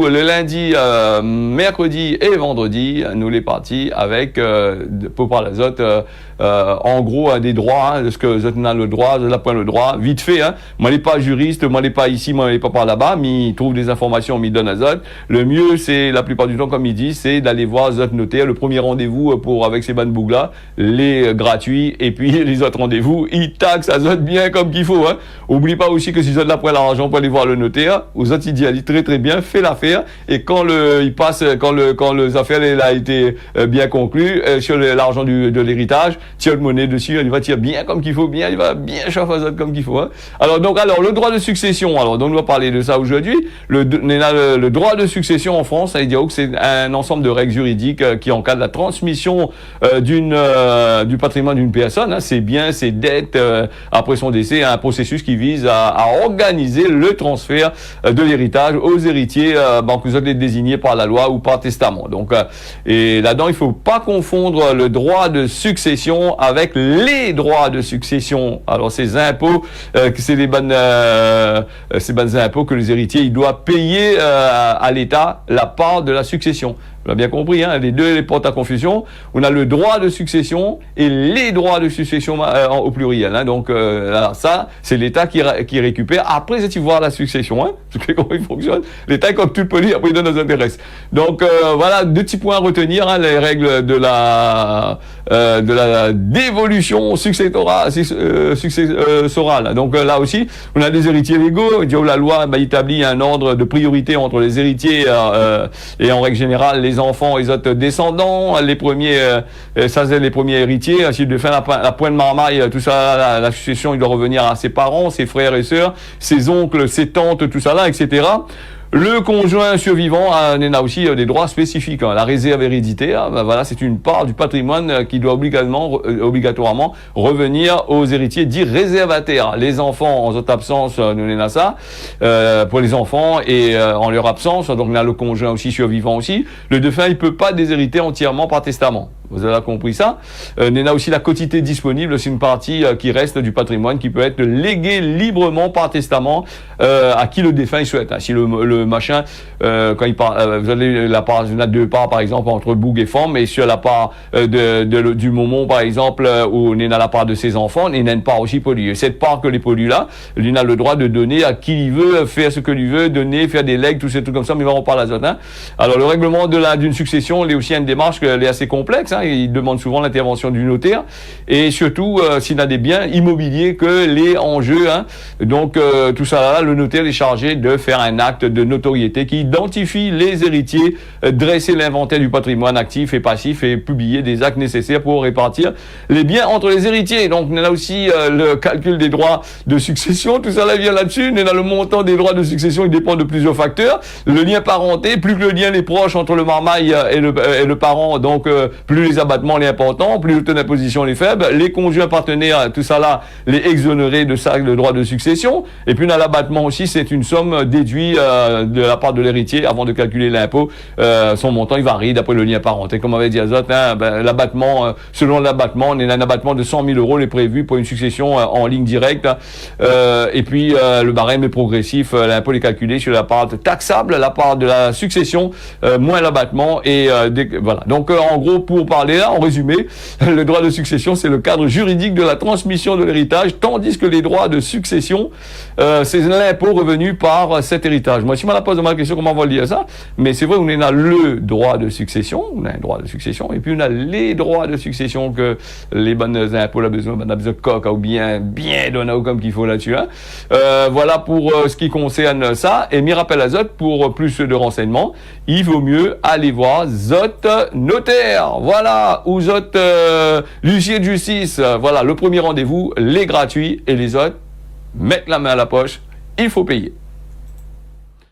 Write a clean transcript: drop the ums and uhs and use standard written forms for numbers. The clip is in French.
le lundi, mercredi et vendredi, nous les partis avec, pour parler zot, en gros, des droits, de ce que zot n'a le droit, zot n'a pas le droit, vite fait, moi n'est pas juriste, moi n'est pas ici, moi n'est pas par là-bas, mais il trouve des informations, mais il donne à zot. Le mieux, c'est, la plupart du temps, comme il dit, c'est d'aller voir zot notaire, le premier rendez-vous pour, avec ces bandes bougla, les gratuits, et puis les autres rendez-vous, il taxe à zot bien comme qu'il faut, Oublie pas aussi que si zot n'a pas l'argent pour aller voir le notaire, aux autres, il dit, allez très très bien, fais l'affaire, et quand il passe, quand les affaires, elle a été bien conclue, sur l'argent de l'héritage, tire le monnaie dessus, il va tirer bien comme qu'il faut, bien, il va bien chauffer à zot comme qu'il faut, Alors, le droit de succession, donc on va parler de ça aujourd'hui. Le droit de succession en France, ça veut dire que c'est un ensemble de règles juridiques qui encadrent la transmission du patrimoine d'une personne, ses biens, ses dettes, après son décès, un processus qui vise à organiser le transfert de l'héritage aux héritiers, que vous êtes désignés par la loi ou par testament. Donc, et là-dedans, il faut pas confondre le droit de succession avec les droits de succession. Alors, ces impôts, c'est ces bonnes impôts que les héritiers, ils doivent payer à l'État la part de la succession. On a bien compris, les deux les portent à confusion. On a le droit de succession et les droits de succession au pluriel. Donc alors ça, c'est l'État qui récupère. Après, c'est voir la succession. Comment il fonctionne. L'État, comme tout le pays, après il donne nos intérêts. Donc voilà, deux petits points à retenir. Les règles de la dévolution successorale. Donc là aussi, on a des héritiers légaux. La loi établit un ordre de priorité entre les héritiers et en règle générale les enfants et les autres descendants, les premiers, ça c'est les premiers héritiers. S'il de faire la pointe de marmaille, tout ça, la succession, il doit revenir à ses parents, ses frères et sœurs, ses oncles, ses tantes, tout ça là, etc. Le conjoint survivant a aussi des droits spécifiques. La réserve héréditaire, voilà, c'est une part du patrimoine qui doit obligatoirement revenir aux héritiers dits réservataires. Les enfants, en votre absence, nous n'avons ça. Pour les enfants et en leur absence, donc on a le conjoint aussi survivant aussi. Le défunt, il peut pas déshériter entièrement par testament. Vous avez compris ça. On a aussi la quotité disponible, c'est une partie qui reste du patrimoine qui peut être léguée librement par testament à qui le défunt souhaite. Si le machin, quand il part, vous avez la part, on a deux parts par exemple entre boug et femme, et sur la part du moment par exemple où on a la part de ses enfants, on a une part aussi pollue. Cette part que les pollues là, il a le droit de donner à qui il veut, faire ce que lui veut, donner, faire des legs, tous ces trucs comme ça, mais on va en parler à zot. Alors le règlement d'une succession, il est aussi une démarche elle est assez complexe. Il demande souvent l'intervention du notaire et surtout s'il a des biens immobiliers que les enjeux. Donc tout ça là, le notaire est chargé de faire un acte de notoriété qui identifie les héritiers, dresser l'inventaire du patrimoine actif et passif et publier des actes nécessaires pour répartir les biens entre les héritiers. Donc on a aussi le calcul des droits de succession, tout ça là vient là-dessus. On a le montant des droits de succession, il dépend de plusieurs facteurs. Le lien parenté, plus que le lien est proche entre le marmaille et le parent, donc plus les abattements les importants, plus le taux d'imposition les faibles, les conjoints partenaires, tout ça là, les exonérés de ça, le droit de succession. Et puis on a l'abattement aussi, c'est une somme déduite de la part de l'héritier avant de calculer l'impôt. Son montant il varie d'après le lien parenté. Comme on avait dit à Zot, l'abattement, selon l'abattement, on a un abattement de 100 000 € est prévu pour une succession en ligne directe. Et puis le barème est progressif, l'impôt est calculé sur la part taxable, la part de la succession, moins l'abattement et voilà. Donc en gros, pour parler là, en résumé, le droit de succession, c'est le cadre juridique de la transmission de l'héritage, tandis que les droits de succession, c'est l'impôt revenu par cet héritage. Moi, si on me pose la question, comment on va dire ça? Mais c'est vrai, on a le droit de succession, on a un droit de succession, et puis on a les droits de succession que les bonnes impôts, on a besoin de coq ou bien donner comme qu'il faut là-dessus. Voilà pour ce qui concerne ça. Et m'y rappelle à Zot, pour plus de renseignements, il vaut mieux aller voir Zot Notaire. Voilà, ou Zot l'huissier de justice. Voilà, le premier rendez-vous, les gratuits et les autres, mettre la main à la poche, il faut payer.